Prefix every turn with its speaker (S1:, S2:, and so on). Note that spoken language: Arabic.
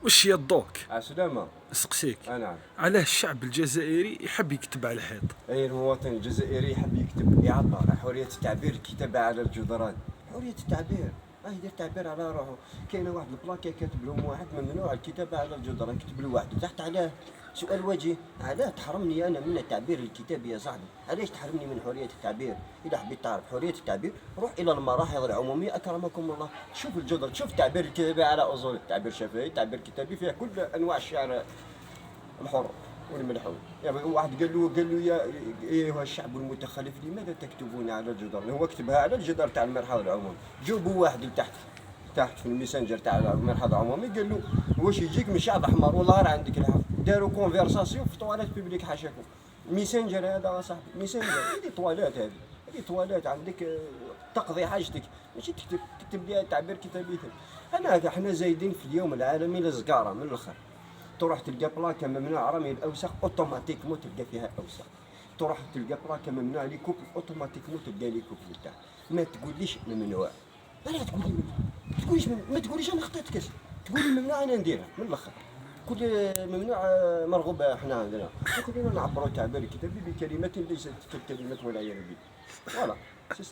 S1: واش يضوك
S2: عسلامة.
S1: نسقسيك،
S2: نعم.
S1: علاه الشعب الجزائري يحب يكتب على الحيط؟
S2: أي المواطن الجزائري يحب يكتب يعبر، حرية التعبير، الكتابة على الجدران، حرية التعبير، يدير تعبير على روحه. كاينه واحد البلاكي كاتب لهم واحد ممنوع الكتابة على الجدران، كتب له واحد تحت علاه سؤال وجيه، علاه تحرمني انا من التعبير الكتابي يا صاحبي؟ علاش تحرمني من حرية التعبير؟ اذا حبيت تعرف حرية التعبير روح الى المراحل العمومية اكرمكم الله، شوف الجدر، شوف التعبير الكتابي على اصول، تعبير شفهي، تعبير كتابي، فيه كل انواع الشعر الحر والملحون. يعني واحد قال له يا ايها الشعب المتخلف لماذا تكتبون على الجدر؟ هو كتبها على الجدار تاع المرحاض العمومي، جاوبوا واحد لتحت، تحت في الميسنجر تاع المرحاض العمومي، قال له واش يجيك من شعب احمر والله راه عندك الحق، داروا كونفرساسيون في طواليت بيبليك حاشاكم. ميسنجر هذا صاحبي، ميسنجر، هذه طواليت، هذه طواليت عندك تقضي حاجتك، ماشي تكتب لي تعبير كتابي. احنا زايدين في اليوم العالمي للزقاره من الاخر، تروح تلقى بلاكه ممنوع رمي الاوساخ اوتوماتيكمون تلقى فيها اوساخ، تروح تلقى بلاكه ممنوع لي كوبل اوتوماتيكمون تلقى لي كوبل تاع. ما تقوليش ممنوع، لا تقولي ممنوع، ما تقوليش انا خطيت كاش، تقولي ممنوع انا نديرها من الاخر. كل ممنوع مرغوب احنا عندنا، كلنا نعبروا تعبير كتابي بكلمات ليست كالكلمات والعياذ بالله. فوالا.